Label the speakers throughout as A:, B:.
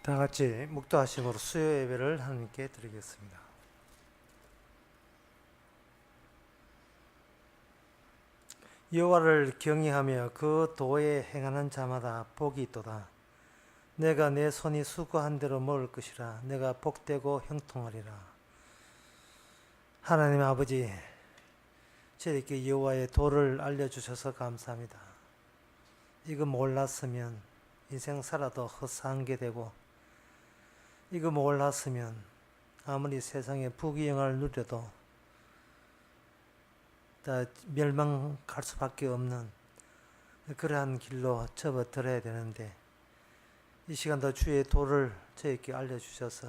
A: 다 같이 묵도하심으로 수요 예배를 하나님께 드리겠습니다. 여호와를 경외하며 그 도에 행하는 자마다 복이 있도다. 내가 내 손이 수고한 대로 먹을 것이라. 내가 복되고 형통하리라. 하나님 아버지, 저에게 여호와의 도를 알려주셔서 감사합니다. 이거 몰랐으면 인생 살아도 헛사한 게 되고, 이거 몰랐으면 아무리 세상의 부귀영화를 누려도 다 멸망할 수밖에 없는 그러한 길로 접어들어야 되는데, 이 시간도 주의 도를 저에게 알려주셔서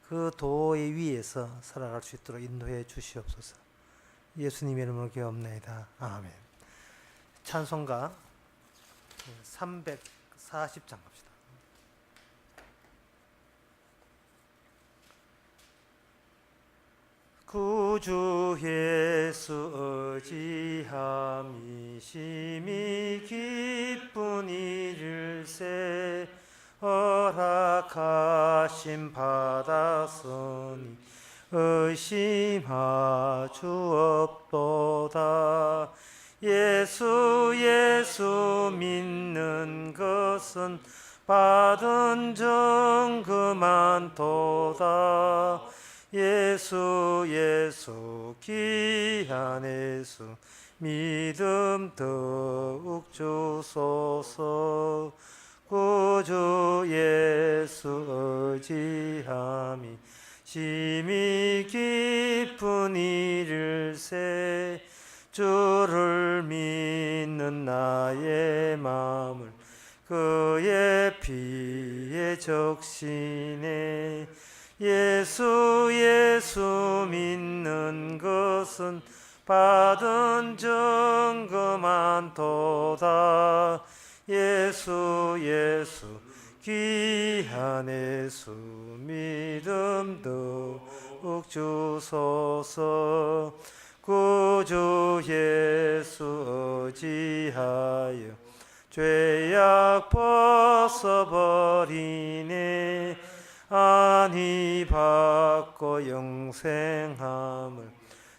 A: 그 도의 위에서 살아갈 수 있도록 인도해 주시옵소서. 예수님의 이름으로 기도합니다. 아멘. 찬송가 340장 갑시다. 구주 예수 의지함이 심히 기쁜 일일세. 허락하심 받았으니 의심하 주옵도다. 예수 믿는 것은 받은 정금만도다. 예수 귀한 예수 믿음 더욱 주소서. 구주 예수 의지함이 심히 기쁜 일일세. 주를 믿는 나의 마음을 그의 피에 적시네. 예수 믿는 것은 받은 정금만도다. 예수 귀한 예수 믿음 더욱 주소서. 구주 예수 의지하여 죄악 벗어버리네. 안위 받고 영생함을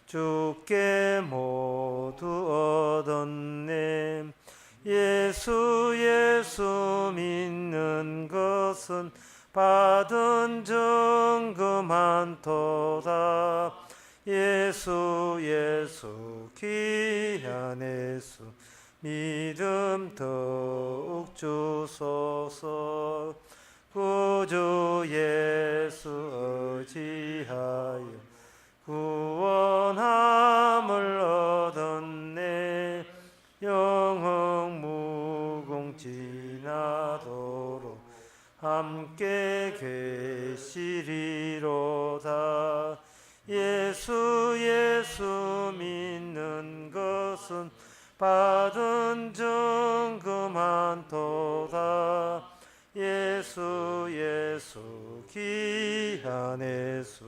A: 주께 모두 얻었네. 예수 믿는 것은 받은 정금만도다. 예수 귀한 예수 믿음 더욱 주소서. 구주 예수 의지하여 구원함을 얻었네. 영흥 무궁지나도록 함께 계시리로다. 예수 믿는 것은 받은 정금만도다. 예수 귀한 예수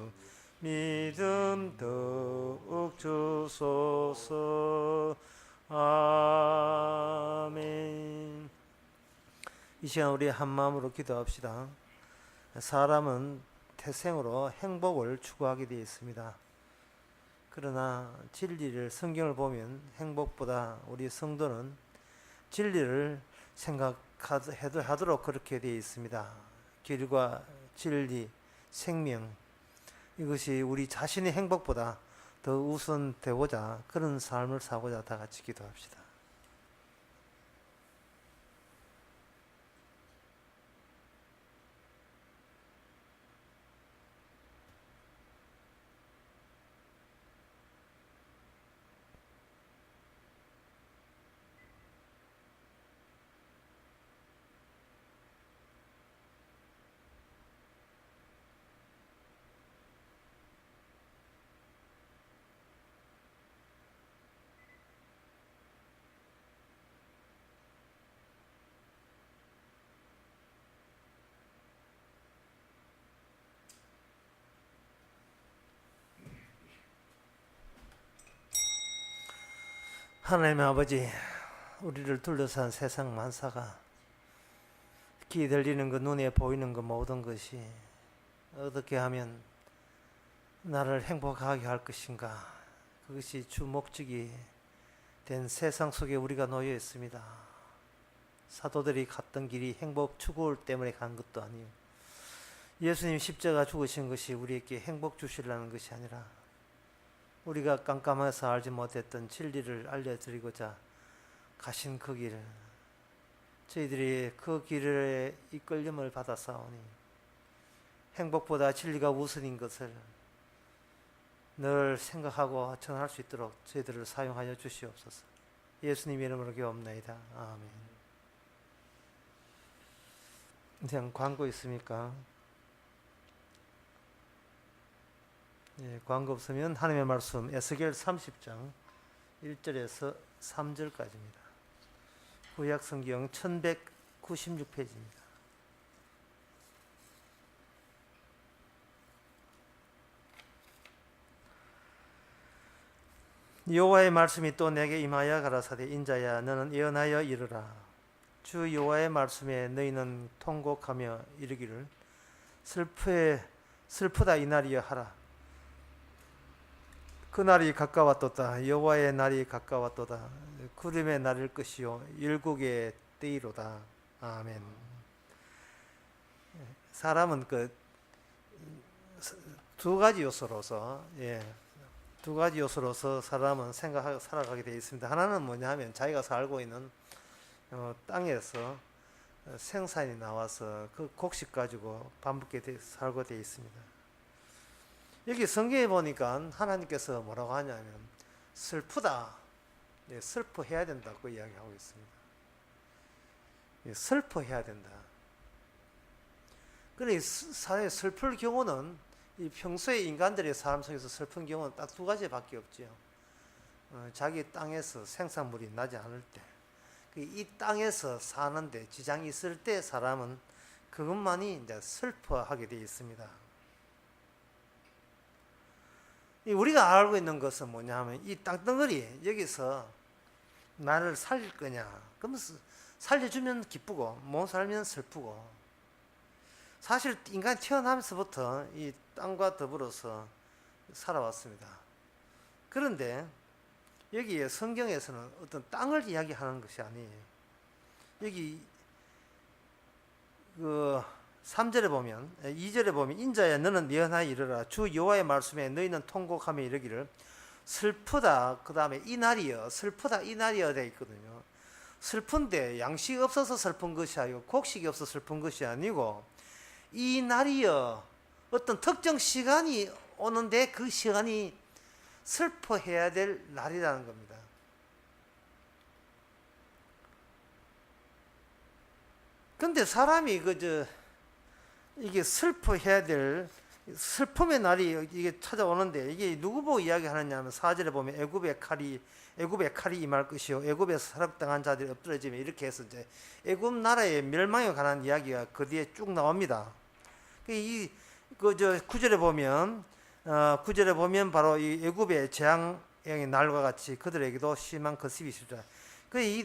A: 믿음 더욱 주소서. 아멘. 이 시간 우리 한 마음으로 기도합시다. 사람은 태생으로 행복을 추구하게 되어 있습니다. 그러나 진리를, 성경을 보면 행복보다 우리 성도는 진리를 생각하도록 그렇게 되어 있습니다. 길과 진리, 생명, 이것이 우리 자신의 행복보다 더 우선되고자 그런 삶을 사고자 다 같이 기도합시다. 하나님 아버지, 우리를 둘러싼 세상 만사가 귀 들리는 것, 눈에 보이는 것 모든 것이 어떻게 하면 나를 행복하게 할 것인가, 그것이 주 목적이 된 세상 속에 우리가 놓여 있습니다. 사도들이 갔던 길이 행복 추구를 때문에 간 것도 아니에요. 예수님 십자가 죽으신 것이 우리에게 행복 주시려는 것이 아니라 우리가 깜깜해서 알지 못했던 진리를 알려드리고자 가신 그 길, 저희들이 그 길에 이끌림을 받아사오니 행복보다 진리가 우선인 것을 늘 생각하고 전할 수 있도록 저희들을 사용하여 주시옵소서. 예수님 이름으로 기도합나이다. 아멘. 그냥 광고 있습니까? 예, 광고 없으면 하나님의 말씀 에스겔 30장 1절에서 3절까지입니다. 구약 성경 1196페이지입니다. 여호와의 말씀이 또 내게 임하여 가라사대, 인자야 너는 예언하여 이르라. 주 여호와의 말씀에 너희는 통곡하며 이르기를 슬프다 이 날이여 하라. 그 날이 가까웠도다. 여호와의 날이 가까웠도다. 구름의 날일 것이요 일국의 때이로다. 아멘. 사람은 두 가지 요소로서 두 가지 요소로서 사람은 생각하고 살아가게 되어 있습니다. 하나는 뭐냐 하면 자기가 살고 있는 땅에서 생산이 나와서 그 곡식 가지고 반복해 살고 되어 있습니다. 여기 성경에 보니까 하나님께서 뭐라고 하냐면 슬프다, 슬퍼해야 된다고 이야기하고 있습니다. 슬퍼해야 된다. 그래, 사회 슬플 경우는 이 평소에 인간들의 삶 속에서 슬픈 경우는 딱 두 가지밖에 없지요. 자기 땅에서 생산물이 나지 않을 때, 이 땅에서 사는데 지장이 있을 때 사람은 그것만이 이제 슬퍼하게 되어 있습니다. 우리가 알고 있는 것은 뭐냐 하면 이 땅덩어리 여기서 나를 살릴 거냐, 그러면 살려주면 기쁘고 못 살면 슬프고, 사실 인간이 태어나면서부터 이 땅과 더불어서 살아왔습니다. 그런데 여기에 성경에서는 어떤 땅을 이야기하는 것이 아니에요. 여기 3절에 보면, 2절에 보면 인자야 너는 예언하여 이르라. 주 여호와의 말씀에 너희는 통곡하며 이르기를 슬프다, 그 다음에 이 날이여, 슬프다 이 날이여 되어 있거든요. 슬픈데 양식이 없어서 슬픈 것이 아니고 곡식이 없어서 슬픈 것이 아니고 이 날이여, 어떤 특정 시간이 오는데 그 시간이 슬퍼해야 될 날이라는 겁니다. 근데 사람이 이게 슬퍼해야 될 슬픔의 날이 이게 찾아오는데, 이게 누구 보고 이야기하느냐 하면 4절에 보면 애굽의 칼이 임할 것이요 애굽에서 사륙당한 자들이 엎드러지면, 이렇게 해서 이제 애굽 나라의 멸망에 관한 이야기가 그 뒤에 쭉 나옵니다. 이 9절에 보면 바로 이 애굽의 재앙의 날과 같이 그들에게도 심한 거습이 있으리라. 이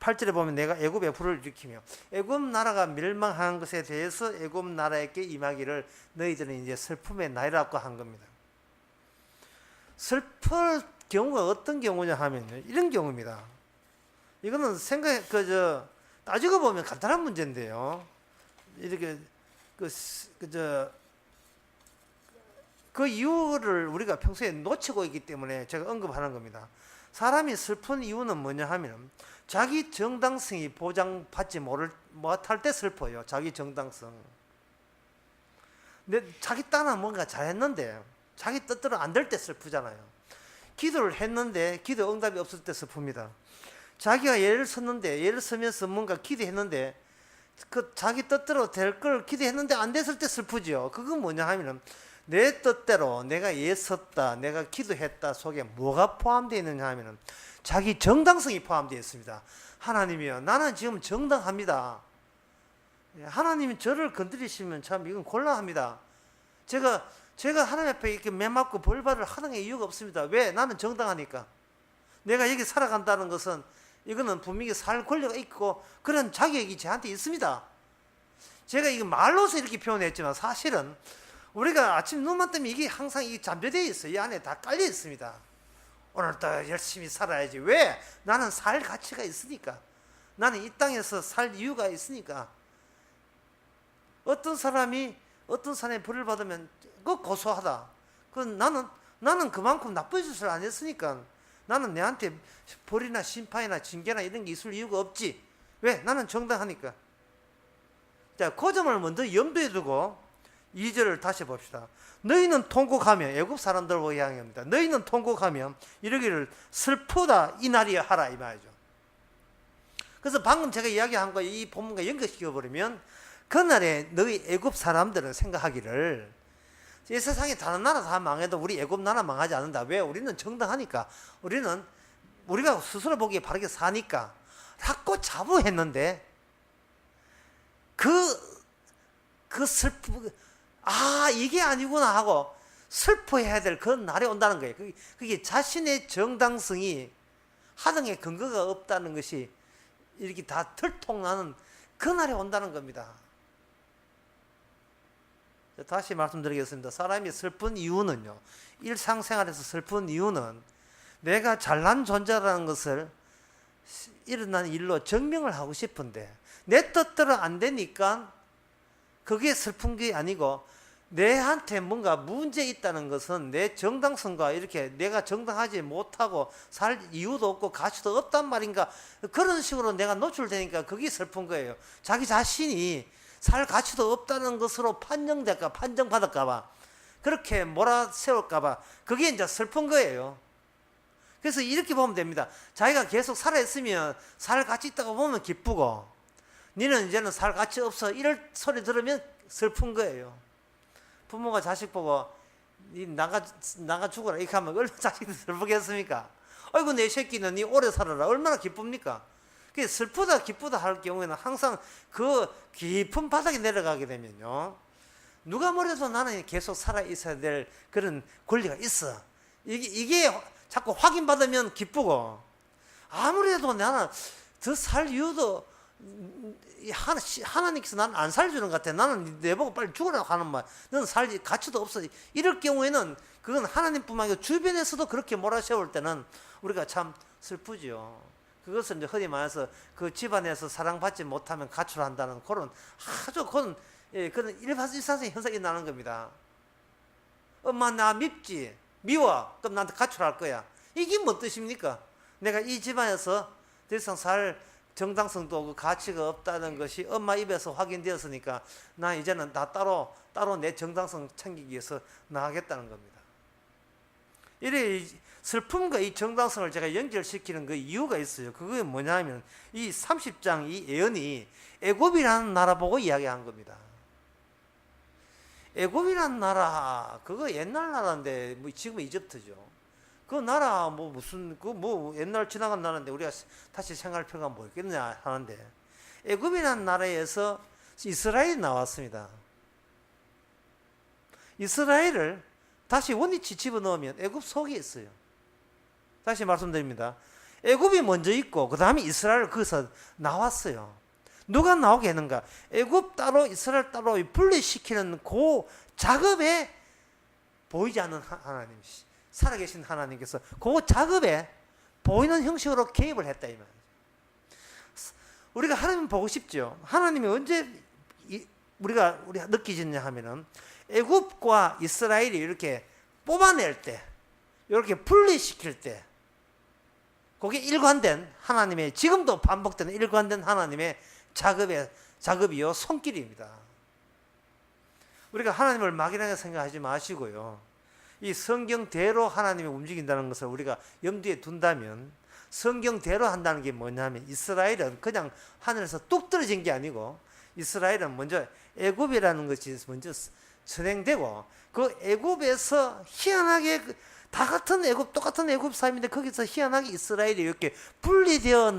A: 8절에 보면 내가 애굽에 불을 일으키며, 애굽 나라가 멸망한 것에 대해서 애굽 나라에게 임하기를 너희들은 이제 슬픔의 날이라고 한 겁니다. 슬플 경우가 어떤 경우냐 하면 이런 경우입니다. 이거는 따지고 보면 간단한 문제인데요. 이렇게 그 이유를 우리가 평소에 놓치고 있기 때문에 제가 언급하는 겁니다. 사람이 슬픈 이유는 뭐냐 하면 자기 정당성이 보장받지 못할 때 슬퍼요. 자기 정당성. 자기 딴은 뭔가 잘했는데 자기 뜻대로 안 될 때 슬프잖아요. 기도를 했는데 기도 응답이 없을 때 슬픕니다. 자기가 예를 서면서 뭔가 기도했는데 자기 뜻대로 될 걸 기도했는데 안 됐을 때 슬프죠. 그건 뭐냐 하면 내 뜻대로 내가 애썼다, 내가 기도했다 속에 뭐가 포함되어 있느냐 하면 자기 정당성이 포함되어 있습니다. 하나님이요, 나는 지금 정당합니다. 하나님이 저를 건드리시면 참 이건 곤란합니다. 제가 하나님 앞에 이렇게 매맞고 벌받을 하등의 이유가 없습니다. 왜? 나는 정당하니까. 내가 여기 살아간다는 것은 이거는 분명히 살 권리가 있고 그런 자격이 저한테 있습니다. 제가 이거 말로서 이렇게 표현했지만 사실은 우리가 아침 눈만 뜨면 이게 항상 이 잠재되어 있어요. 이 안에 다 깔려 있습니다. 오늘도 열심히 살아야지. 왜? 나는 살 가치가 있으니까. 나는 이 땅에서 살 이유가 있으니까. 어떤 사람이 어떤 사람의 벌을 받으면 그 고소하다. 그 나는 그만큼 나쁜 짓을 안 했으니까 나는 내한테 벌이나 심판이나 징계나 이런 게 있을 이유가 없지. 왜? 나는 정당하니까. 자, 그 점을 먼저 염두에 두고 2절을 다시 봅시다. 너희는 통곡하며, 애굽 사람들 보고 이야기합니다. 너희는 통곡하며 이러기를 슬프다 이 날이 하라 이 말이죠. 그래서 방금 제가 이야기한 거 이 본문과 연결시켜 버리면 그날에 너희 애굽 사람들은 생각하기를 이 세상에 다른 나라 다 망해도 우리 애굽 나라 망하지 않는다. 왜? 우리는 정당하니까. 우리가 스스로 보기에 바르게 사니까. 라고 자부했는데 그 슬프 이게 아니구나 하고 슬퍼해야 될 그 날이 온다는 거예요. 그게 자신의 정당성이 하등의 근거가 없다는 것이 이렇게 다 들통나는 그 날이 온다는 겁니다. 다시 말씀드리겠습니다. 사람이 슬픈 이유는요, 일상생활에서 슬픈 이유는 내가 잘난 존재라는 것을 일어난 일로 증명을 하고 싶은데 내 뜻대로 안 되니까 그게 슬픈 게 아니고 내한테 뭔가 문제 있다는 것은 내 정당성과 이렇게 내가 정당하지 못하고 살 이유도 없고 가치도 없단 말인가, 그런 식으로 내가 노출되니까 그게 슬픈 거예요. 자기 자신이 살 가치도 없다는 것으로 판정받을까봐, 그렇게 몰아세울까봐, 그게 이제 슬픈 거예요. 그래서 이렇게 보면 됩니다. 자기가 계속 살아있으면 살 가치 있다고 보면 기쁘고, 니는 이제는 살 가치 없어 이럴 소리 들으면 슬픈 거예요. 부모가 자식 보고 니 나가 죽어라 이렇게 하면 얼마나 자식이 슬프겠습니까? 아이고 내 새끼는 니 오래 살아라 얼마나 기쁩니까? 그 슬프다 기쁘다 할 경우에는 항상 그 깊은 바닥에 내려가게 되면요, 누가 뭐래도 나는 계속 살아 있어야 될 그런 권리가 있어, 이게 자꾸 확인받으면 기쁘고, 아무래도 나는 더 살 이유도 하나님께서 나는 안 살주는 것 같아. 나는 내보고 빨리 죽으라고 하는 말. 너는 살 가치도 없어. 이럴 경우에는 그건 하나님뿐만 아니라 주변에서도 그렇게 몰아세울 때는 우리가 참 슬프죠. 그것은 이제 흔히 말해서 그 집안에서 사랑받지 못하면 가출한다는 그런 아주 그런 일상적인 현상이 나는 겁니다. 엄마 나 밉지? 미워? 그럼 나한테 가출할 거야. 이게 뭔 뜻입니까? 내가 이 집안에서 더 이상 살 정당성도 없고 가치가 없다는 것이 엄마 입에서 확인되었으니까 나 이제는 나 따로 내 정당성 챙기기 위해서 나가겠다는 겁니다. 이래 슬픔과 이 정당성을 제가 연결시키는 그 이유가 있어요. 그게 뭐냐면 이 30장 이 예언이 애굽이라는 나라 보고 이야기한 겁니다. 애굽이라는 나라 그거 옛날 나라인데 뭐 지금 이집트죠. 그 나라 무슨 옛날 지나간 나라인데 우리가 다시 생활 필요가 뭐 있겠냐 하는데, 애굽이라는 나라에서 이스라엘이 나왔습니다. 이스라엘을 다시 원위치 집어넣으면 애굽 속에 있어요. 다시 말씀드립니다. 애굽이 먼저 있고 그 다음에 이스라엘 거기서 나왔어요. 누가 나오게 했는가? 애굽 따로 이스라엘 따로 분리시키는 그 작업에 보이지 않는 하나님, 살아계신 하나님께서 그 작업에 보이는 형식으로 개입을 했다 이 말이에요. 우리가 하나님 보고 싶죠. 하나님이 언제 우리가 느끼겠냐 하면은 애굽과 이스라엘이 이렇게 뽑아낼 때, 이렇게 분리시킬 때, 그게 일관된 하나님의, 지금도 반복되는 일관된 하나님의 작업이요 손길입니다. 우리가 하나님을 막연하게 생각하지 마시고요, 이 성경대로 하나님이 움직인다는 것을 우리가 염두에 둔다면, 성경대로 한다는 게 뭐냐면 이스라엘은 그냥 하늘에서 뚝 떨어진 게 아니고 이스라엘은 먼저 애굽이라는 것이 먼저 선행되고, 그 애굽에서 희한하게 다 같은 애굽, 똑같은 애굽 사람인데 거기서 희한하게 이스라엘이 이렇게 분리되어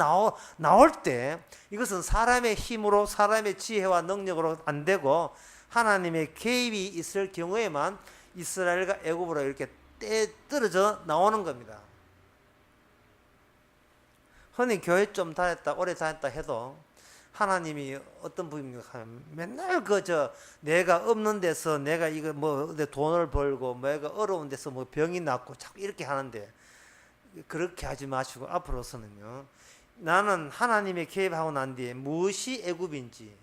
A: 나올 때, 이것은 사람의 힘으로 사람의 지혜와 능력으로 안 되고 하나님의 개입이 있을 경우에만 이스라엘과 애굽으로 이렇게 떨어져 나오는 겁니다. 흔히 교회 좀 다녔다 오래 다녔다 해도 하나님이 어떤 분입니까 하면 맨날 내가 없는 데서 내가 이거 뭐 돈을 벌고 내가 어려운 데서 뭐 병이 낫고 자꾸 이렇게 하는데, 그렇게 하지 마시고 앞으로서는요, 나는 하나님의 개입하고 난 뒤에 무엇이 애굽인지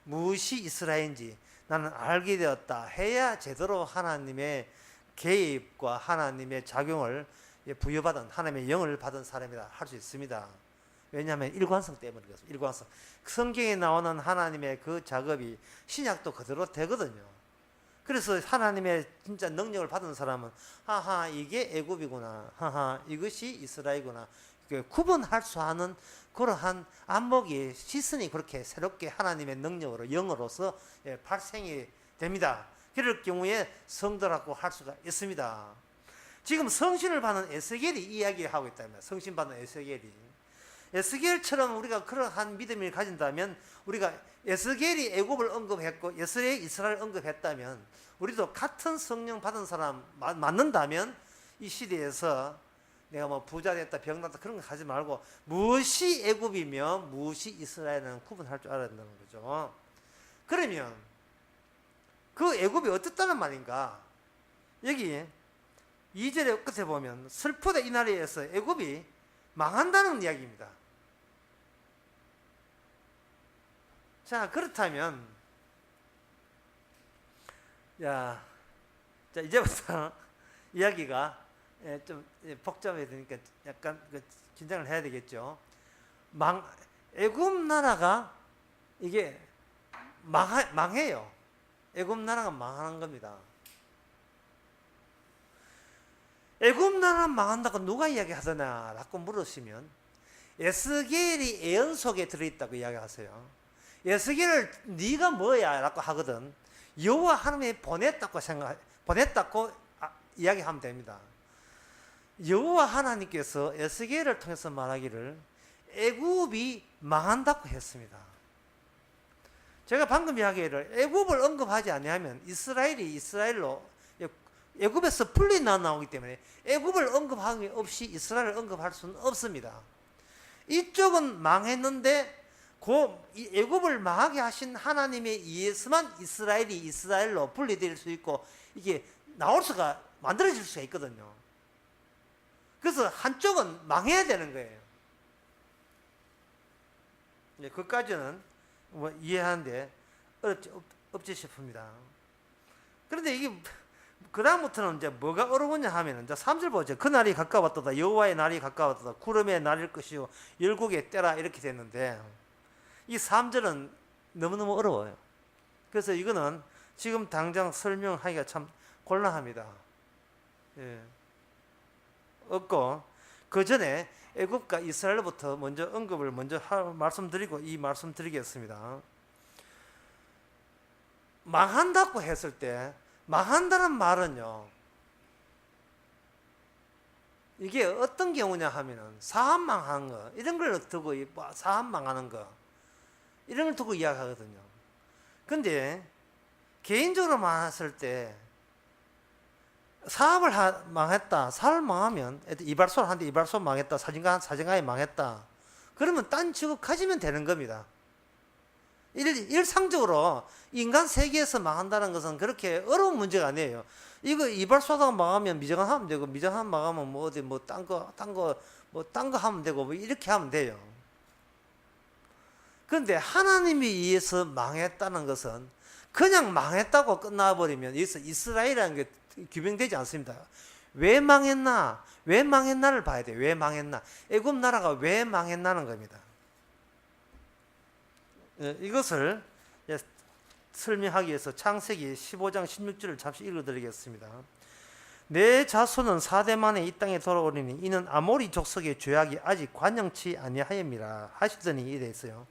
A: 무엇이 이스라엘인지 나는 알게 되었다 해야 제대로 하나님의 개입과 하나님의 작용을 부여받은, 하나님의 영을 받은 사람이라 할 수 있습니다. 왜냐하면 일관성 때문에 그렇습니다. 일관성. 성경에 나오는 하나님의 그 작업이 신약도 그대로 되거든요. 그래서 하나님의 진짜 능력을 받은 사람은 하하 이게 애굽이구나, 하하 이것이 이스라엘이구나, 구분할 수 있는 그러한 안목이, 시선이 그렇게 새롭게 하나님의 능력으로, 영으로서 발생이 됩니다. 그럴 경우에 성도라고 할 수가 있습니다. 지금 성신을 받는 에스겔이 이야기하고 있다면, 성신 받는 에스겔처럼 우리가 그러한 믿음을 가진다면, 우리가 에스겔이 애굽을 언급했고 에스겔이 이스라엘을 언급했다면, 우리도 같은 성령 받은 사람 맞는다면 이 시대에서 내가 뭐 부자 됐다 병났다 그런 거 하지 말고 무엇이 애굽이며 무엇이 이스라엘은 구분할 줄 알아야 된다는 거죠. 그러면 그 애굽이 어떻다는 말인가? 여기 2절의 끝에 보면 슬프다 이 나라에서 애굽이 망한다는 이야기입니다. 자, 그렇다면 자 이제부터 이야기가 좀 복잡해야 되니까 약간 긴장을 해야 되겠죠. 애굽 나라가 이게 망해요. 애굽 나라가 망하는 겁니다. 애굽 나라 망한다고 누가 이야기하더냐 라고 물으시면 에스겔이 예언 속에 들어있다고 이야기하세요. 에스겔을 네가 뭐야 라고 하거든. 여호와 하나님이 보냈다고 이야기하면 됩니다. 여호와 하나님께서 에스겔을 통해서 말하기를 애굽이 망한다고 했습니다. 제가 방금 이야기를 애굽을 언급하지 아니하면 이스라엘이 이스라엘로 애굽에서 분리나 나오기 때문에 애굽을 언급하기 없이 이스라엘을 언급할 수는 없습니다. 이쪽은 망했는데 애굽을 망하게 하신 하나님에 의해서만 이스라엘이 이스라엘로 분리될 수 있고 이게 나올 수가 만들어질 수가 있거든요. 그래서 한쪽은 망해야 되는 거예요. 그까지는 뭐 이해하는데 없지 싶습니다. 그런데 이게 그다음부터는 이제 뭐가 어려우냐 하면 이제 3절 보죠. 그 날이 가까웠도다. 여호와의 날이 가까웠도다. 구름의 날일 것이요 열국의 때라 이렇게 됐는데 이 3절은 너무너무 어려워요. 그래서 이거는 지금 당장 설명하기가 참 곤란합니다. 없고 그 전에 애굽과 이스라엘부터 먼저 언급을 말씀드리고 이 말씀 드리겠습니다. 망한다고 했을 때 망한다는 말은요, 이게 어떤 경우냐 하면은 사업 망하는 거 이런 걸 두고 사업 망하는 거 이런 걸 두고 이야기하거든요. 근데 개인적으로 말했을 때 사업을 망했다. 사업을 망하면 이발소를 하는데 이발소 망했다. 사진가에 망했다. 그러면 딴 직업 가지면 되는 겁니다. 일상적으로 인간 세계에서 망한다는 것은 그렇게 어려운 문제가 아니에요. 이거 이발소가 망하면 미정한 하면 되고 미정한 망하면 뭐 어디 뭐 딴 거 하면 되고 뭐 이렇게 하면 돼요. 그런데 하나님에 의해서 망했다는 것은 그냥 망했다고 끝나버리면 여기서 이스라엘이라는 게 규명되지 않습니다. 왜 망했나? 왜 망했나를 봐야 돼요. 왜 망했나? 애굽 나라가 왜 망했나는 겁니다. 이것을 설명하기 위해서 창세기 15장 16절을 잠시 읽어드리겠습니다. 내 자손은 4대 만에 이 땅에 돌아오리니 이는 아모리 족속의 죄악이 아직 관영치 아니하였미라 하시더니 이래 있어요.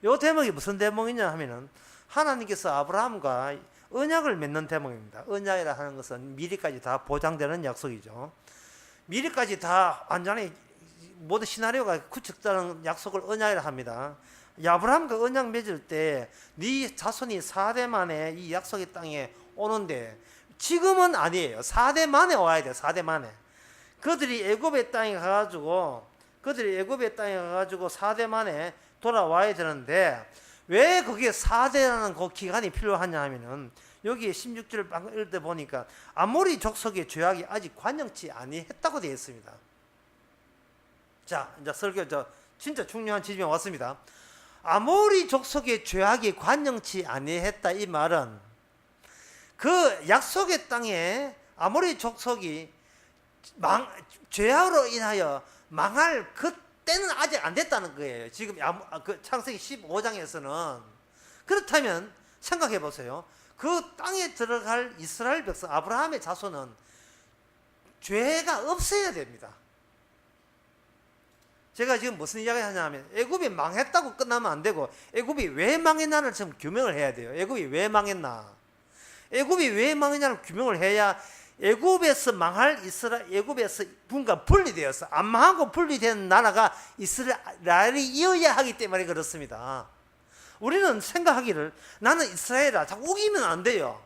A: 이 대목이 무슨 대목이냐 하면은 하나님께서 아브라함과 언약을 맺는 대목입니다. 언약이라 하는 것은 미래까지 다 보장되는 약속이죠. 미래까지 다 완전히 모든 시나리오가 구축되는 약속을 언약이라 합니다. 아브라함과 언약 맺을 때 네 자손이 4대 만에 이 약속의 땅에 오는데 지금은 아니에요. 4대 만에 와야 돼요. 4대 만에. 그들이 애굽의 땅에 가가지고 4대 만에 돌아와야 되는데 왜 그게 4대라는 그 기간이 필요하냐 하면은 여기 16절 읽을 때 보니까 아모리 족속의 죄악이 아직 관영치 아니했다고 되어 있습니다. 자, 이제 설교 진짜 중요한 지점에 왔습니다. 아모리 족속의 죄악이 관영치 아니했다 이 말은 그 약속의 땅에 아모리 족속이 죄악으로 인하여 망할 그때는 아직 안 됐다는 거예요. 지금 그 창세기 15장에서는. 그렇다면 생각해 보세요. 그 땅에 들어갈 이스라엘 백성 아브라함의 자손은 죄가 없어야 됩니다. 제가 지금 무슨 이야기 하냐면 애굽이 망했다고 끝나면 안 되고 애굽이 왜 망했나를 지금 규명을 해야 돼요. 애굽이 왜 망했나? 애굽이 왜 망했냐를 규명을 해야 애굽에서 망할 애굽에서 분과 분리되어서 안 망하고 분리된 나라가 이스라엘이어야 하기 때문에 그렇습니다. 우리는 생각하기를 나는 이스라엘이라 자꾸 우기면 안 돼요.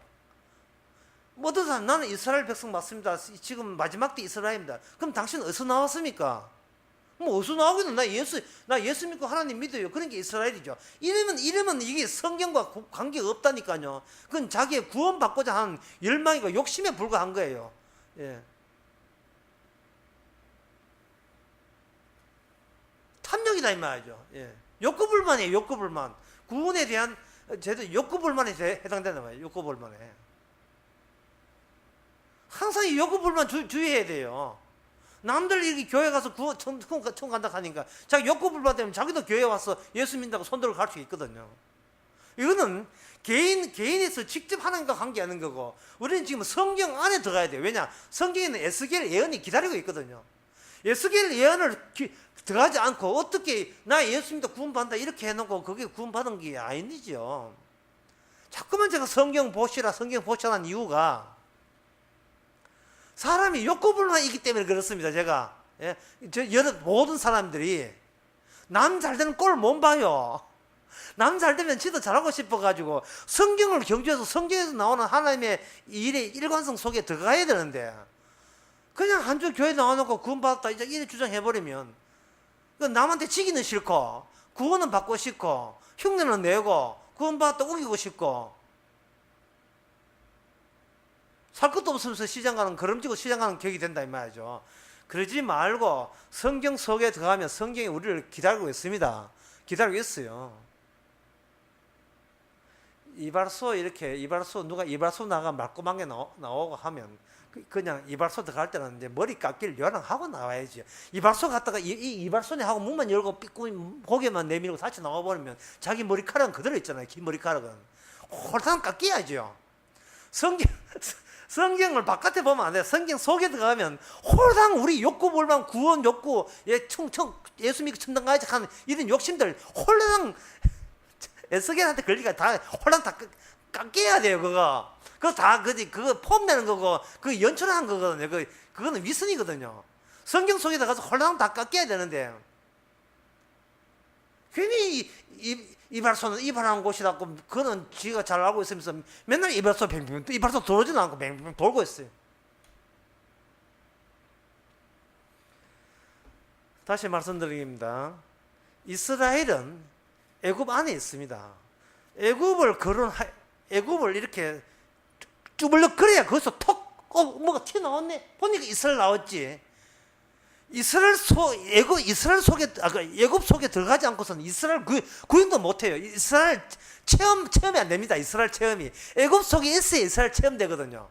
A: 어떤 사람 나는 이스라엘 백성 맞습니다. 지금 마지막 때 이스라엘입니다. 그럼 당신 어디서 나왔습니까? 뭐 어디서 나오기는 나 예수 믿고 하나님 믿어요. 그러니까 이스라엘이죠. 이러면 이게 성경과 관계가 없다니까요. 그건 자기의 구원받고자 하는 열망이고 욕심에 불과한 거예요. 예. 탐욕이다 이 말이죠. 예. 욕구불만이에요. 욕구불만. 구원에 대한 제도 욕구불만에 해당되는 거예요. 욕구불만에. 항상 이 욕구불만 주의해야 돼요. 남들 이렇게 교회 가서 천 간다 하니까 자기 욕구불만 되면 자기도 교회 와서 예수 믿는다고 손들고 갈 수 있거든요. 이거는 개인에서 직접 하나님과 관계하는 거고 우리는 지금 성경 안에 들어가야 돼요. 왜냐? 성경에는 에스겔 예언이 기다리고 있거든요. 에스겔 예언을 들어가지 않고 어떻게 나 예수 믿다 구원받는다 이렇게 해놓고 그게 구원받은 게 아니죠. 자꾸만 제가 성경 보시라는 이유가 사람이 욕구불만이기 때문에 그렇습니다. 제가 모든 사람들이 남 잘되는 꼴 못 봐요. 남 잘되면 지도 잘하고 싶어가지고 성경을 경주해서 성경에서 나오는 하나님의 일의 일관성 속에 들어가야 되는데 그냥 한 주 교회 나와놓고 구원받았다 이제 이래 주장해버리면 남한테 지기는 싫고 구원은 받고 싶고 흉내는 내고 구원받았다 우기고 싶고 살 것도 없으면서 시장 가는 걸음지고 시장 가는 격이 된다 이 말이죠. 그러지 말고 성경 속에 들어가면 성경이 우리를 기다리고 있습니다. 기다리고 있어요. 누가 이발소 나가 말끔한 게 나오고 하면 그냥 이발소 들어갈 때는 이제 머리 깎기를 요랑하고 나와야지. 이발소 갔다가 이발소네 하고 문만 열고 고개만 내밀고 다시 나와버리면 자기 머리카락은 그대로 있잖아요. 긴 머리카락은 홀딱 깎여야죠. 성경을 바깥에 보면 안 돼요. 성경 속에 들어가면 홀랑 우리 욕구불만 구원 욕구 예수 믿고 천당 가야지 하는 이런 욕심들 홀랑 에스겔한테 걸리니까 다 홀랑 다 깎여야 돼요. 그거 다 그거 폼내는 거고 그 연출하는 거거든요. 그거는 위선이거든요. 성경 속에 들어가서 홀랑 다 깎여야 되는데 괜히 이발소는 이발하는 곳이라고 그거는 지가 잘 알고 있으면서 맨날 이발소 뱅뱅 이발소 들어오지는 않고 뱅뱅 돌고 있어요. 다시 말씀드립니다. 이스라엘은 애굽 안에 있습니다. 애굽을 이렇게 쭈블럭 그래야 거기서 뭐가 튀어나왔네 보니까 이스라엘 나왔지. 이스라엘 애굽 속에 들어가지 않고서는 이스라엘 구현도 못해요. 이스라엘 체험이 안 됩니다. 이스라엘 체험이 애굽 속에 있어야 이스라엘 체험되거든요.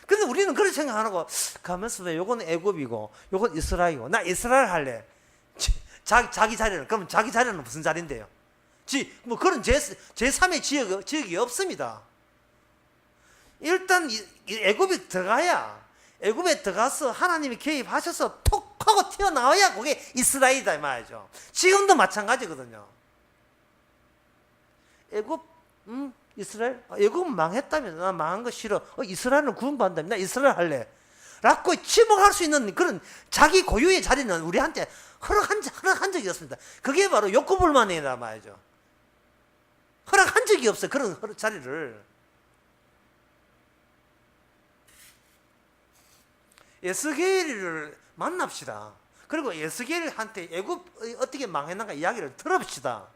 A: 근데 우리는 그렇게 생각 안 하고 가면서 요건 애굽이고 요건 이스라엘이고 나 이스라엘 할래. 자기 자리는 그럼 자기 자리는 무슨 자리인데요? 뭐 그런 제3의 지역이 없습니다. 일단 애굽에 들어가야 애굽에 들어가서 하나님이 개입하셔서 톡 하고 튀어나와야 그게 이스라엘이다 이 말이죠. 지금도 마찬가지거든요. 이스라엘? 애굽은 망했다면 나 망한 거 싫어. 이스라엘은 구원받는다면 나 이스라엘 할래. 라고 침묵할 수 있는 그런 자기 고유의 자리는 우리한테 허락한 적이 없습니다. 그게 바로 욕구불만이다 말이죠. 허락한 적이 없어요. 그런 자리를. 에스겔을 만납시다. 그리고 에스겔한테 애굽이 어떻게 망했는가 이야기를 들어봅시다.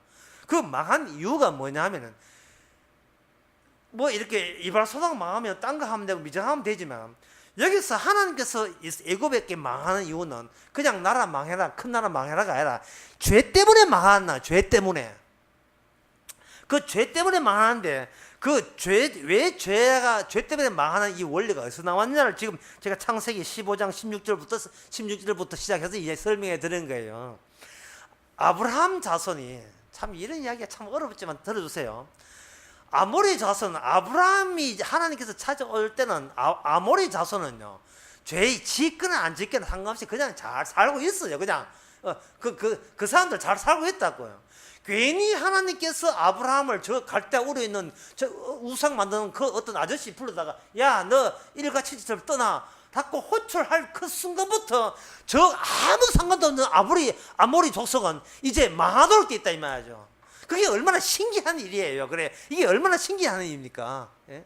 A: 그 망한 이유가 뭐냐 하면은 뭐 이렇게 이발소당 망하면 딴 거 하면 되고 미정하면 되지만 여기서 하나님께서 애굽에게 망하는 이유는 그냥 나라 망해라, 큰 나라 망해라가 아니라 죄 때문에 망하나, 죄 때문에. 그 죄 때문에 망하는데 그 왜 죄 때문에 망하는 이 원리가 어디서 나왔냐를 지금 제가 창세기 15장 16절부터 시작해서 이제 설명해 드리는 거예요. 아브라함 자손이 참 이런 이야기가 참 어렵지만 들어주세요. 아모리 자손, 아브라함이 하나님께서 찾아올 때는 아모리 자손은요, 죄 짓거나 안 짓거나 상관없이 그냥 잘 살고 있어요. 그냥 그 사람들 잘 살고 있다고요. 괜히 하나님께서 아브라함을 저 갈대 우려 있는 저 우상 만드는 그 어떤 아저씨 불러다가 야, 너 일가천지처럼 떠나 닫고 호출할 그 순간부터 저 아무 상관도 없는 아모리 족속은 이제 망하도록 돼 있다 이 말이죠. 그게 얼마나 신기한 일이에요. 그래, 이게 얼마나 신기한 일입니까? 예?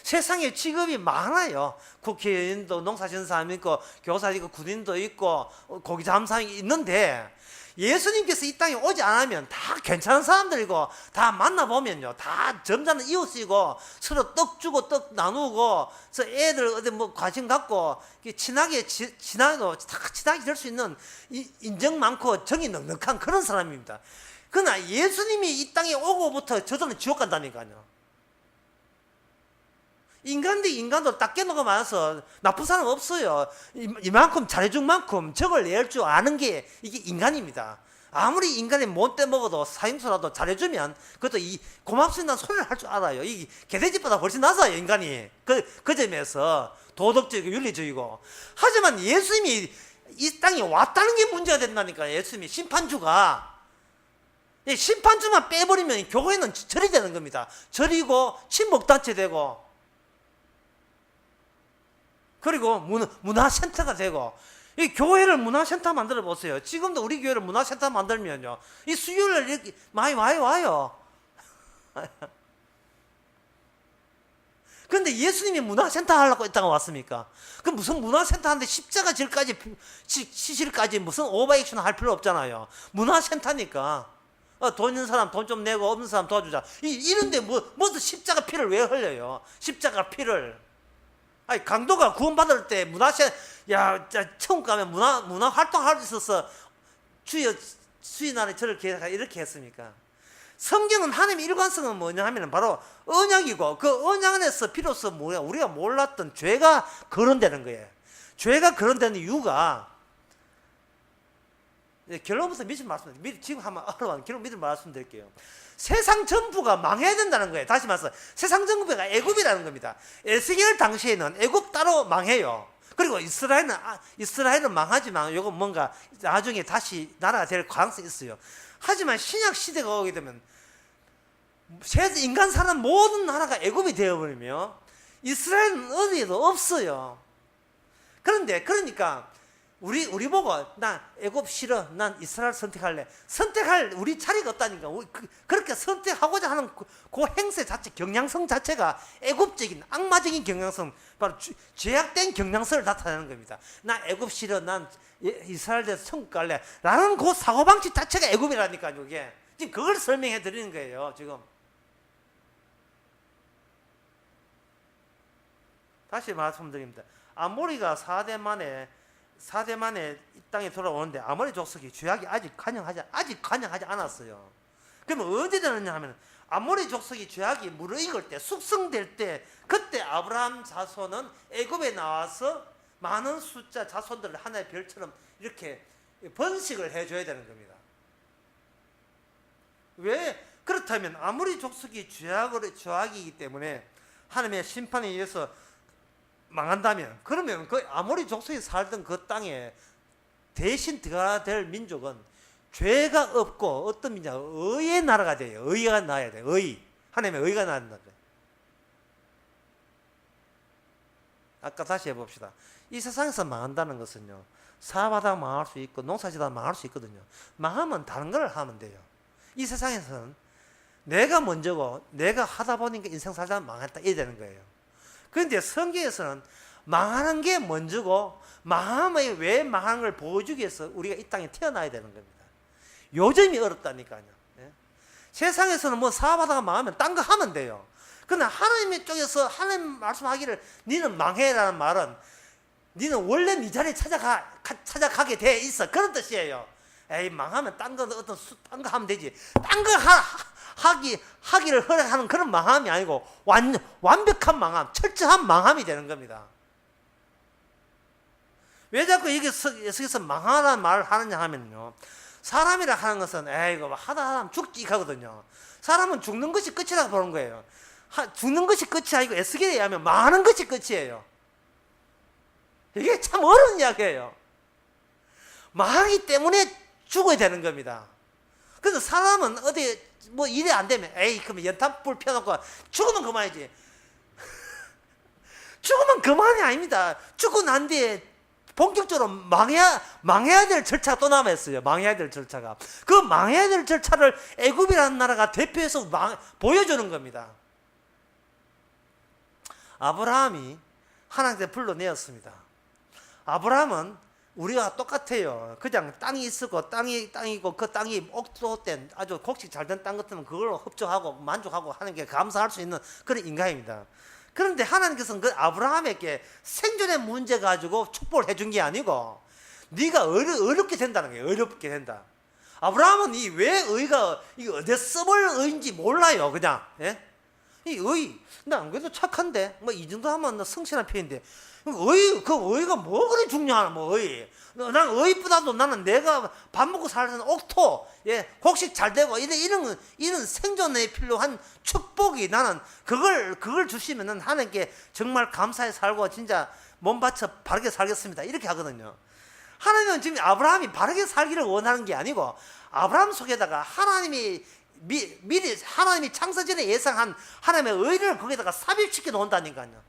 A: 세상에 직업이 많아요. 국회의원도 농사짓는 사람이 있고 교사 있고 군인도 있고 고기 잡는 사람이 있는데 예수님께서 이 땅에 오지 않으면 다 괜찮은 사람들이고 다 만나보면요 다 점잖은 이웃이고 서로 떡 주고 떡 나누고 애들 어디 뭐 관심 갖고 친하게 다 친하게 될 수 있는 인정 많고 정이 넉넉한 그런 사람입니다. 그러나 예수님이 이 땅에 오고부터 저들은 지옥 간다니까요. 인간들 인간도 딱 깨놓고 말해서 나쁜 사람 없어요. 이만큼 잘해준 만큼 적을 낼 줄 아는 게 이게 인간입니다. 아무리 인간이 못돼 먹어도 사형수라도 잘해주면 그것도 이 고맙습니다는 소리를 할 줄 알아요. 이 개돼지보다 훨씬 낫아요 인간이. 그 점에서 도덕적이고 윤리적이고. 하지만 예수님이 이 땅에 왔다는 게 문제가 된다니까요. 예수님이 심판주가. 심판주만 빼버리면 교회는 절이 되는 겁니다. 절이고 친목단체 되고 그리고 문화센터가 되고. 이 교회를 문화센터 만들어 보세요. 지금도 우리 교회를 문화센터 만들면요 이 수요일날 이렇게 많이 와요. 그런데 예수님이 문화센터 하려고 있다가 왔습니까? 그 무슨 문화센터 하는데 십자가 시실까지 무슨 오버액션 할 필요 없잖아요. 문화센터니까 돈 있는 사람 돈 좀 내고 없는 사람 도와주자. 이런데 무슨 십자가 피를 왜 흘려요? 십자가 피를. 아니 강도가 구원받을 때 천국 가면 문화 활동할 수 있어서 주의 나라에 저를 이렇게 했습니까? 성경은 하나님의 일관성은 뭐냐 하면 바로 언약이고 그 언약 안에서 비로소 우리가 몰랐던 죄가 거론되는 거예요. 죄가 거론되는 이유가 결론부터 말씀드릴게요. 지금 한번 어려운 결론 말씀드릴게요. 세상 전부가 망해야 된다는 거예요. 다시 말해서 세상 전부가 애굽이라는 겁니다. 에스겔 당시에는 애굽 따로 망해요. 그리고 이스라엘은 망하지만 이거 뭔가 나중에 다시 나라가 될 가능성이 있어요. 하지만 신약 시대가 오게 되면 인간 사는 모든 나라가 애굽이 되어버리며 이스라엘은 어디에도 없어요. 그러니까 우리 보고 나 애굽 싫어, 난 이스라엘 선택할래. 선택할 우리 자리가 없다니까. 그렇게 선택하고자 하는 그 행세 자체, 경향성 자체가 애굽적인 악마적인 경향성, 바로 죄악된 경향성을 나타내는 겁니다. 나 애굽 싫어, 난 이스라엘 돼서 천국 갈래 라는 그 사고방식 자체가 애굽이라니까요. 이게 지금 그걸 설명해 드리는 거예요. 지금 다시 말씀드립니다. 아모리가 4대 만에 이 땅에 돌아오는데 아모리 족속이 죄악이 아직 관영하지 않았어요. 그러면 어디 되느냐 하면 아모리 족속이 죄악이 무르익을 때, 숙성될 때, 그때 아브라함 자손은 애굽에 나와서 많은 숫자 자손들을 하나의 별처럼 이렇게 번식을 해줘야 되는 겁니다. 왜? 그렇다면 아모리 족속이 죄악이기 때문에 하나님의 심판에 의해서 망한다면, 그러면 그 아모리 족속이 살던 그 땅에 대신 들어가야 될 민족은 죄가 없고 어떤 민족, 의의 나라가 돼요. 의가 나야 돼요. 하나님의 의가 나야 된다. 아까 다시 해봅시다. 이 세상에서 망한다는 것은요, 사업하다가 망할 수 있고 농사지다가 망할 수 있거든요. 망하면 다른 걸 하면 돼요. 이 세상에서는 내가 먼저고 내가 하다 보니까 인생 살다 망했다 이래 되는 거예요. 그런데 성경에서는 망하는 게 먼저고 망함의 왜 망하는 걸 보여주기 위해서 우리가 이 땅에 태어나야 되는 겁니다. 요점이 어렵다니까요. 예? 세상에서는 뭐 사업하다가 망하면 딴 거 하면 돼요. 그러나 하나님의 쪽에서 하나님 말씀하기를 니는 망해라는 말은 니는 원래 네 자리에 찾아가게 돼 있어. 그런 뜻이에요. 에이, 망하면 딴 거 하면 되지. 딴 거 하기를 허락하는 그런 망함이 아니고 완벽한 망함, 철저한 망함이 되는 겁니다. 왜 자꾸 여기서 망하라는 말을 하느냐 하면요. 사람이라 하는 것은 에이, 이거 하다 하면 죽지 하거든요. 사람은 죽는 것이 끝이라고 보는 거예요. 죽는 것이 끝이 아니고 에스겔에 의하면 망하는 것이 끝이에요. 이게 참 어려운 이야기예요. 망하기 때문에 죽어야 되는 겁니다. 그래서 사람은 어디 뭐 일이 안 되면 에이, 그러면 연탄불 펴놓고 죽으면 그만이지. 죽으면 그만이 아닙니다. 죽고 난 뒤에 본격적으로 망해야 될 절차가 또 남아있어요. 망해야 될 절차가. 그 망해야 될 절차를 애굽이라는 나라가 대표해서 보여주는 겁니다. 아브라함이 하나님께 불러내었습니다. 아브라함은 우리와 똑같아요. 그냥 땅이 있고 땅이고 그 땅이 옥토된 아주 곡식 잘된 땅 같으면 그걸로 흡족하고 만족하고 하나님께 감사할 수 있는 그런 인간입니다. 그런데 하나님께서는 그 아브라함에게 생존의 문제 가지고 축복을 해준 게 아니고 네가 어렵게 된다는 거예요. 어렵게 된다. 아브라함은 이 왜 의가 이게 어디에 써볼 의인지 몰라요. 그냥 예? 이 의, 나 안 그래도 착한데 뭐 이 정도 하면 성실한 편인데 그 의가 뭐 그리 중요하나 뭐 의. 난 의보다도 나는 내가 밥 먹고 살는 옥토, 예, 곡식 잘 되고 이런 생존에 필요한 축복이 나는 그걸 주시면은 하나님께 정말 감사해 살고 진짜 몸 바쳐 바르게 살겠습니다. 이렇게 하거든요. 하나님은 지금 아브라함이 바르게 살기를 원하는 게 아니고 아브라함 속에다가 하나님이 미리 하나님이 창세 전에 예상한 하나님의 의를 거기다가 삽입시켜 놓는다니까요.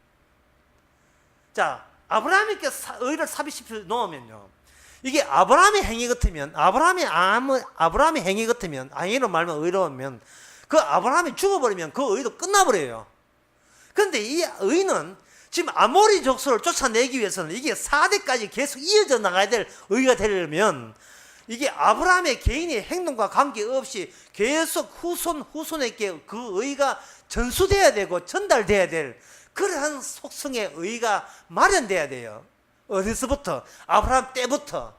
A: 자, 아브라함에게 의를 삽입시켜 놓으면요. 이게 아브라함의 행위 같으면 아브라함의 행위 같으면 아니로 말면 의로우면 그 아브라함이 죽어버리면 그 의도 끝나버려요. 그런데 이 의는 지금 아모리 족속을 쫓아내기 위해서는 이게 4대까지 계속 이어져 나가야 될 의가 되려면 이게 아브라함의 개인의 행동과 관계없이 계속 후손에게 그 의가 전수돼야 되고 전달돼야 될 그러한 속성의 의가 마련돼야 돼요. 어디서부터? 아브라함 때부터.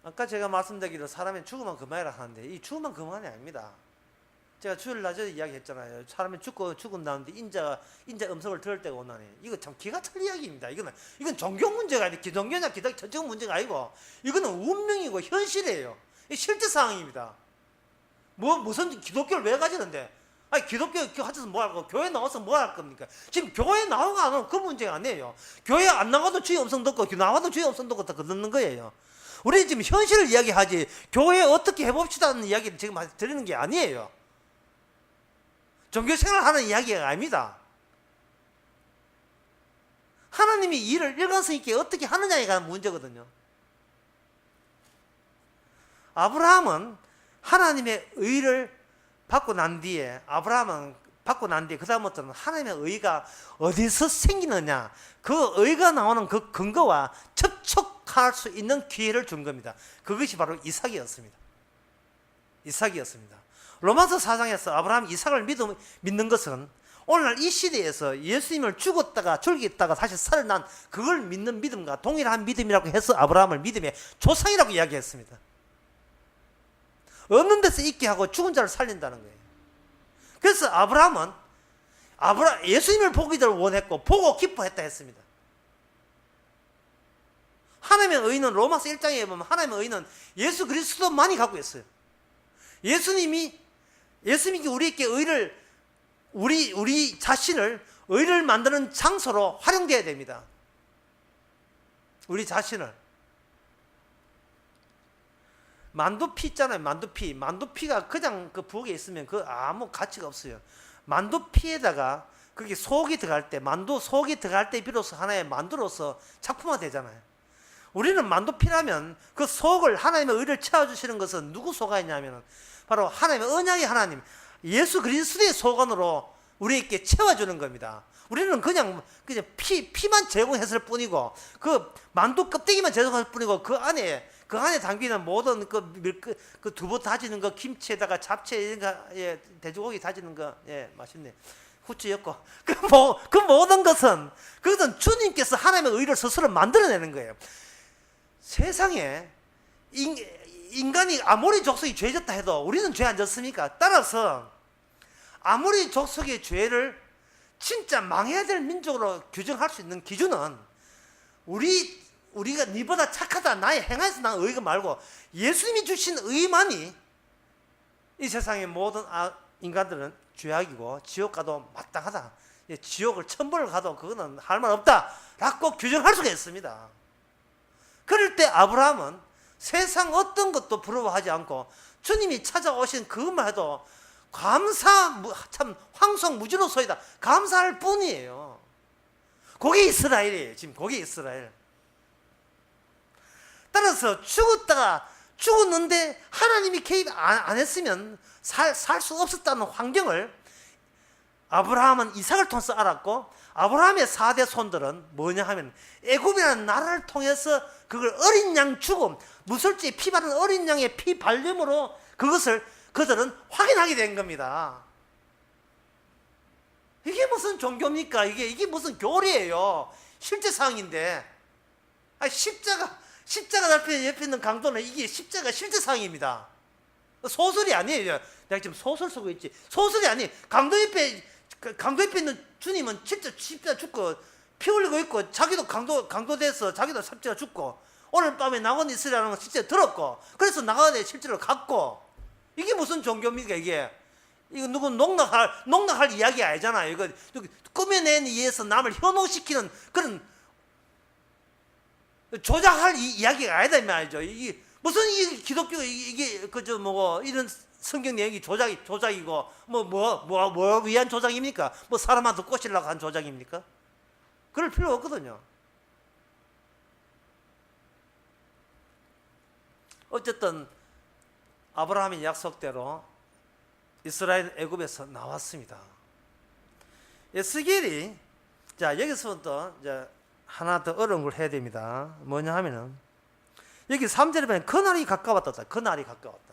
A: 아까 제가 말씀드리기로 사람이 죽으면 그만이라 하는데 이 죽으면 그만이 아닙니다. 제가 주일 낮에 이야기했잖아요. 사람이 죽은 다음에 인자 음성을 들을 때가 오나니 이거 참 기가 찰 이야기입니다. 이건 종교 문제가 아니고 기독교냐 전적 문제가 아니고 이거는 운명이고 현실이에요. 이 실제 상황입니다. 무슨 기독교를 왜 가지는데? 아니 기독교 하셔서 뭐 할 거? 교회 나와서 뭐 할 겁니까? 지금 교회 나오고 안 오고 그 문제가 아니에요. 교회 안 나가도 주의 음성 듣고 나와도 주의 음성 듣고 다 듣는 거예요. 우리 지금 현실을 이야기하지 교회 어떻게 해봅시다는 이야기를 지금 드리는 게 아니에요. 종교 생활하는 이야기가 아닙니다. 하나님이 일을 일관성 있게 어떻게 하느냐에 관한 문제거든요. 아브라함은 하나님의 의를 받고 난 뒤에 그 다음부터는 하나님의 의가 어디서 생기느냐 그 의가 나오는 그 근거와 접촉할 수 있는 기회를 준 겁니다. 그것이 바로 이삭이었습니다. 로마서 4장에서 아브라함 이삭을 믿는 것은 오늘날 이 시대에서 예수님을 죽였다가 다시 살아난 그걸 믿는 믿음과 동일한 믿음이라고 해서 아브라함을 믿음의 조상이라고 이야기했습니다. 없는 데서 있게 하고 죽은 자를 살린다는 거예요. 그래서 아브라함은 예수님을 보기를 원했고 보고 기뻐했다 했습니다. 하나님의 의는 로마서 1장에 보면 하나님의 의는 예수 그리스도만이 갖고 있어요. 예수님이 우리에게 우리 자신을 의를 만드는 장소로 활용돼야 됩니다. 우리 자신을. 만두피 있잖아요. 만두피가 그냥 그 부엌에 있으면 그 아무 가치가 없어요. 만두피에다가 그게 속이 들어갈 때 속이 들어갈 때 비로소 하나의 만두로서 작품화 되잖아요. 우리는 만두피라면 그 속을 하나님의 의를 채워주시는 것은 누구 속아 있냐면 바로 하나님의 언약의 하나님 예수 그리스도의 속안으로 우리에게 채워주는 겁니다. 우리는 그냥 피만 제공했을 뿐이고, 그 만두 껍데기만 제공했을 뿐이고, 그 안에 담기는 모든 그 두부 다지는 거, 김치에다가 잡채 이런 거, 예, 돼지고기 다지는 거, 예, 맛있네. 후추였고, 그 모든 것은, 그것은 주님께서 하나님의 의를 스스로 만들어내는 거예요. 세상에, 인간이 아무리 족속이 죄졌다 해도 우리는 죄 안 졌습니까? 따라서, 아무리 족속의 죄를 진짜 망해야 될 민족으로 규정할 수 있는 기준은 우리가 니보다 착하다, 나의 행하에서 난 의가 말고 예수님이 주신 의만이 이 세상의 모든 인간들은 죄악이고 지옥 가도 마땅하다. 지옥을 천벌을 가도 그거는 할 말 없다 라고 규정할 수가 있습니다. 그럴 때 아브라함은 세상 어떤 것도 부러워하지 않고 주님이 찾아오신 그것만 해도 참 황송무지로소이다 감사할 뿐이에요. 그게 이스라엘이에요. 지금 그게 이스라엘. 따라서 죽었는데 하나님이 개입 안 했으면 살 수 없었다는 환경을 아브라함은 이삭을 통해서 알았고, 아브라함의 4대 손들은 뭐냐 하면 애굽이라는 나라를 통해서 그걸 어린 양 죽음, 무설지에 피 바른 어린 양의 피 발림으로 그것을 그들은 확인하게 된 겁니다. 이게 무슨 종교입니까? 이게 무슨 교리예요? 실제 상황인데. 십자가 달려 옆에 있는 강도는 이게 십자가 실제 상황입니다. 소설이 아니에요. 내가 지금 소설 쓰고 있지. 소설이 아니. 강도 옆에 있는 주님은 실제 십자가 죽고 피 흘리고 있고, 자기도 강도 돼서 자기도 십자가 죽고, 오늘 밤에 낙원 있으라는 건 실제 들었고, 그래서 낙원에 실제로 갔고. 이게 무슨 종교입니까? 이거 누구 농락할 이야기 아니잖아요. 이거 꾸며낸 이에서 남을 현혹시키는 그런 조작할 이야기가 아니다 이 말이죠. 이게 무슨 기독교 이런 성경 내용이 조작이고 뭐 위한 조작입니까? 뭐 사람한테 꼬시려고 한 조작입니까? 그럴 필요 없거든요. 어쨌든 아브라함의 약속대로 이스라엘 애굽에서 나왔습니다. 에스겔이 여기서부터 이제 하나 더 어려운 걸 해야 됩니다. 뭐냐 하면은 여기 3절에 보면 그날이 가까웠다. 그날이 가까웠다.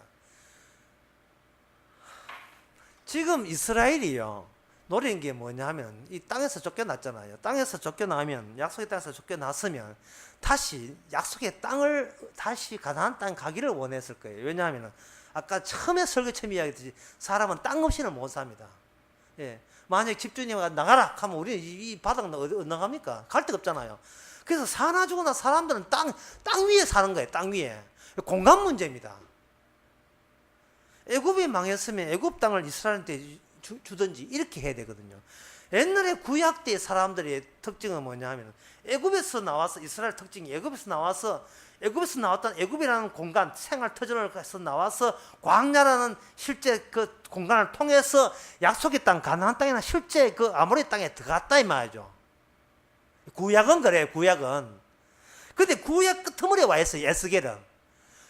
A: 지금 이스라엘이요 노린 게 뭐냐 하면 이 땅에서 쫓겨났잖아요. 땅에서 쫓겨나면, 약속의 땅에서 쫓겨났으면 다시 약속의 땅을 다시 가나안 땅 가기를 원했을 거예요. 왜냐하면 아까 처음에 설교처럼 이야기했듯이 사람은 땅 없이는 못 삽니다. 예. 만약 집주인이 나가라 하면 우리는 이 바닥은 어디 나갑니까? 갈 데가 없잖아요. 그래서 사나 죽으나 사람들은 땅 위에 사는 거예요. 땅 위에. 공간 문제입니다. 애굽이 망했으면 애굽 땅을 이스라엘한테 주든지 이렇게 해야 되거든요. 옛날에 구약 때 사람들의 특징은 뭐냐 하면 애굽에서 나와서, 이스라엘 특징이 애굽에서 나왔던 애굽이라는 공간, 생활 터전에서 나와서 광야라는 실제 그 공간을 통해서 약속의 땅, 가나안 땅이나 실제 그 아모리 땅에 들어갔다 이 말이죠. 구약은 그래요. 구약은. 근데 구약 끄트머리에 와 있어요. 에스겔은.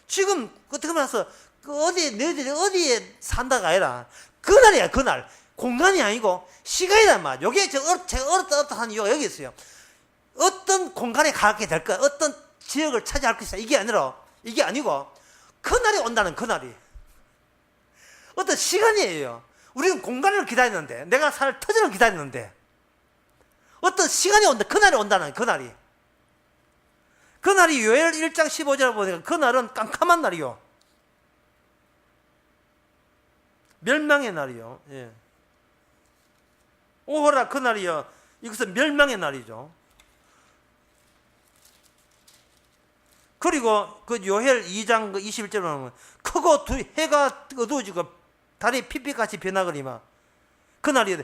A: 지금 끄트머리에 와서 너희들이 어디에 산다가 아니라 그날이야. 그날. 공간이 아니고 시간이란 말. 요게 제가 어렵다 하는 이유가 여기 있어요. 어떤 공간에 가게 될 거야. 어떤 지역을 차지할 것이다. 이게 아니고 그날이 온다는 그날이. 어떤 시간이에요. 우리는 공간을 기다리는데, 내가 살 터전을 기다리는데 어떤 시간이 온다. 그날이 온다는 그날이. 그날이 요엘 1장 15절을 보니까 그날은 깜깜한 날이요. 멸망의 날이요. 예. 오호라 그날이요. 이것은 멸망의 날이죠. 그리고 그 요엘 2장 21절에 보면 크고 해가 어두워지고 달이 핏빛같이 변하거니와 그날이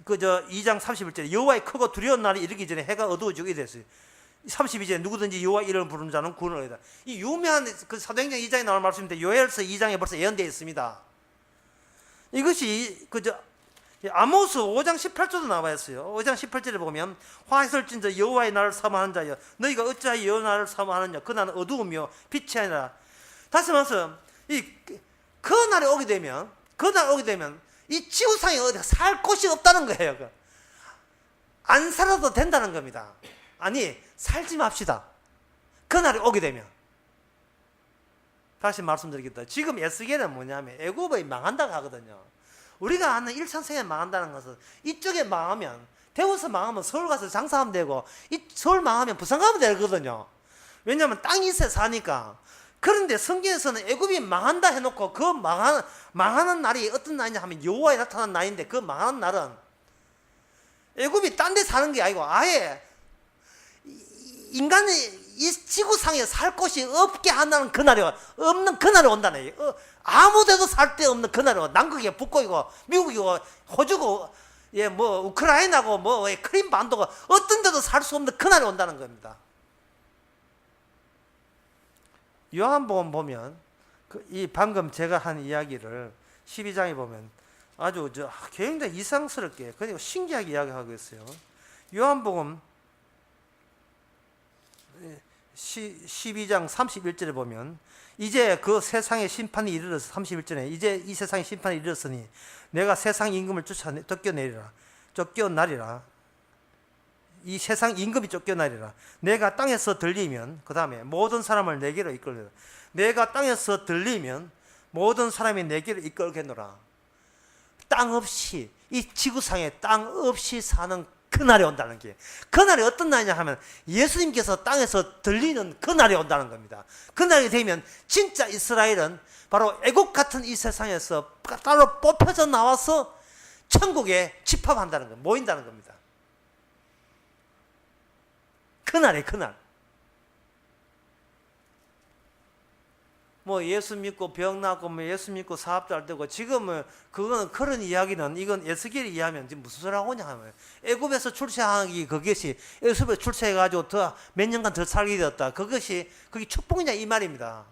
A: 2장 31절에 여호와의 크고 두려운 날이 이르기 전에 해가 어두워지고 이랬어요. 32절에 누구든지 여호와 이름을 부르는 자는 구원을 얻으리라. 이 유명한 그 사도행전 2장에 나올 말씀인데 요엘서 2장에 벌써 예언되어 있습니다. 이것이 아모스 5장 18절도 나와 있어요. 5장 18절에 보면 화해설진저 여호와의 날을 사모하는 자여 너희가 어찌하여 여호와의 날을 사모하느냐 그 날은 어두우며 빛이 아니라. 다시 말해서 그 날이 오게 되면 이 지구상에 어디 살 곳이 없다는 거예요. 안 살아도 된다는 겁니다. 아니, 살지 맙시다. 그날이 오게 되면. 다시 말씀드리겠다. 지금 에스겔은 뭐냐면 애굽이 망한다고 하거든요. 우리가 아는 일천세계 망한다는 것은 이쪽에 망하면, 대구에서 망하면 서울 가서 장사하면 되고, 서울 망하면 부산 가면 되거든요. 왜냐하면 땅이 있어야 사니까. 그런데 성경에서는 애굽이 망한다 해놓고 그 망하는 날이 어떤 날이냐 하면 여호와의 나타난 날인데, 그 망하는 날은 애굽이 딴 데 사는 게 아니고 아예 인간이 이 지구상에 살 곳이 없게 한다는 그날이, 없는 그날이 온다네. 아무데도 살 데 없는 그날이 와. 남극이고 북극이고 미국이고 호주고 뭐 우크라이나고 뭐 크림 반도가 어떤 데도 살 수 없는 그날이 온다는 겁니다. 요한복음 보면 이 방금 제가 한 이야기를 12장에 보면 아주 굉장히 이상스럽게 그리고 신기하게 이야기하고 있어요. 요한복음 12장 31절에 보면 이제 그 세상의 심판이 이르렀어. 31절에 이제 이 세상의 심판이 이르렀으니 내가 세상 임금을 쫓겨나리라. 이 세상 임금이 쫓겨나리라. 내가 땅에서 들리면, 그 다음에 모든 사람을 내게로 이끌리라. 내가 땅에서 들리면 모든 사람이 내게로 이끌겠노라. 땅 없이, 이 지구상에 땅 없이 사는 그날이 온다는 게, 그날이 어떤 날이냐 하면 예수님께서 땅에서 들리는 그날이 온다는 겁니다. 그날이 되면 진짜 이스라엘은 바로 애국 같은 이 세상에서 따로 뽑혀져 나와서 천국에 집합한다는 거, 모인다는 겁니다. 그날에 그날. 뭐 예수 믿고 병 낫고 뭐 예수 믿고 사업 잘 되고, 지금은 그거는 그런 이야기는, 이건 에스겔이 이야기하면 지금 무슨 소리 하고냐 하면 애굽에서 출세하기, 그것이 애굽에서 출세해가지고 더 몇 년간 더 살게 되었다, 그게 축복이냐 이 말입니다.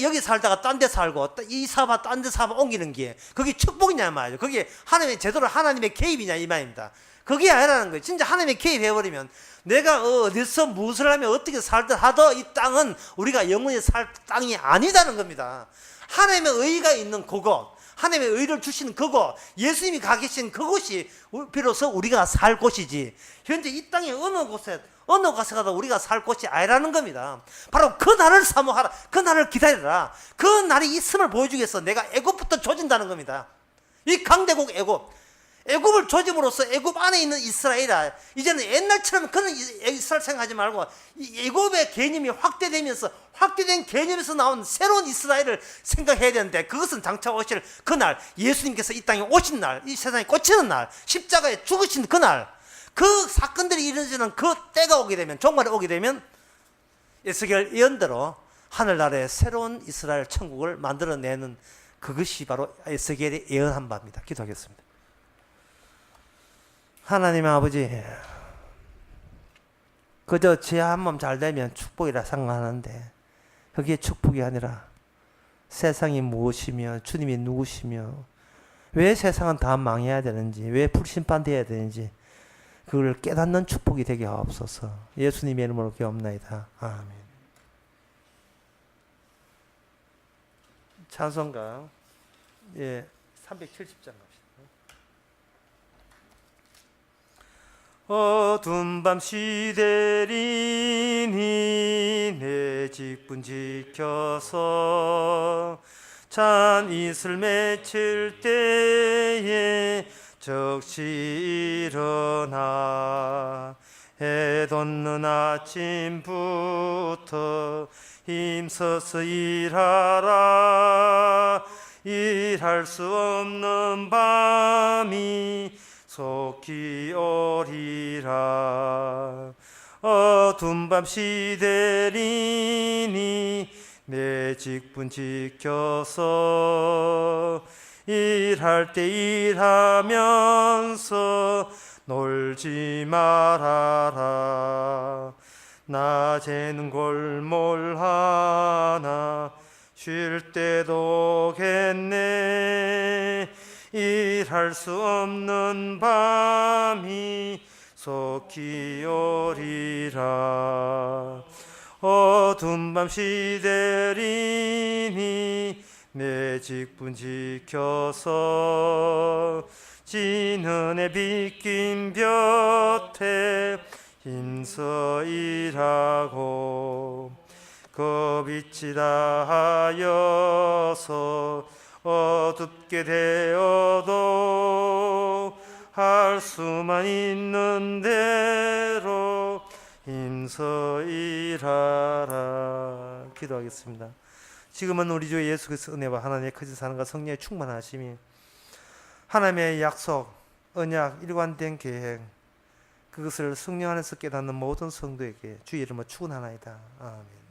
A: 여기 살다가 딴 데 살고 이 사업 딴 데 사업 옮기는 게 그게 축복이냐 말이죠. 그게 하나님의 제대로 하나님의 개입이냐 이 말입니다. 그게 아니라는 거예요. 진짜 하나님의 개입해버리면 내가 어디서 무엇을 하면 어떻게 살든 하더 이 땅은 우리가 영원히 살 땅이 아니다는 겁니다. 하나님의 의가 있는 그곳, 하나님의 의를 주시는 그곳, 예수님이 가 계신 그곳이 비로소 우리가 살 곳이지, 현재 이 땅의 어느 곳에 가도 우리가 살 곳이 아니라는 겁니다. 바로 그 날을 사모하라. 그 날을 기다리라. 그 날이 있음을 보여주기 위해서 내가 애굽부터 조진다는 겁니다. 이 강대국 애굽을 조짐으로써 애굽 안에 있는 이스라엘아, 이제는 옛날처럼 그런 이스라엘 생각하지 말고 애굽의 개념이 확대되면서 확대된 개념에서 나온 새로운 이스라엘을 생각해야 되는데, 그것은 장차 오실 그날, 예수님께서 이 땅에 오신 날, 이 세상에 꽂히는 날, 십자가에 죽으신 그날, 그 사건들이 이루어지는 그 때가 오게 되면, 종말에 오게 되면 에스겔 예언대로 하늘나라의 새로운 이스라엘 천국을 만들어내는 그것이 바로 에스겔이 예언한 바입니다. 기도하겠습니다. 하나님 아버지, 그저 제 한 몸 잘 되면 축복이라 생각하는데 그게 축복이 아니라 세상이 무엇이며 주님이 누구시며 왜 세상은 다 망해야 되는지, 왜 불심판되어야 되는지 그걸 깨닫는 축복이 되게 하옵소서. 예수님의 이름으로 기도합나이다. 아멘. 찬송가 370장 갑시다. 어두운 밤 시대리니 내 직분 지켜서 찬 이슬 맺힐 때에 적시 일어나 해 돋는 아침부터 힘써서 일하라. 일할 수 없는 밤이 속히 오리라. 어두운 밤 시대리니 내 직분 지켜서 일할 때 일하면서 놀지 말아라. 낮에는 골몰 하나 쉴 때도 오겠네. 일할 수 없는 밤이 속히 오리라. 어두운 밤 시대리니 내 직분 지켜서 진은의 빗긴 볕에 힘써 일하고 그 빛이 다하여서 어둡게 되어도 할 수만 있는 대로 힘써 일하라. 기도하겠습니다. 지금은 우리 주 예수 그리스도의 은혜와 하나님의 거짓 사랑과 성령의 충만하심이 하나님의 약속, 언약, 일관된 계획 그것을 성령 안에서 깨닫는 모든 성도에게 주의 이름으로 축원하나이다. 아멘.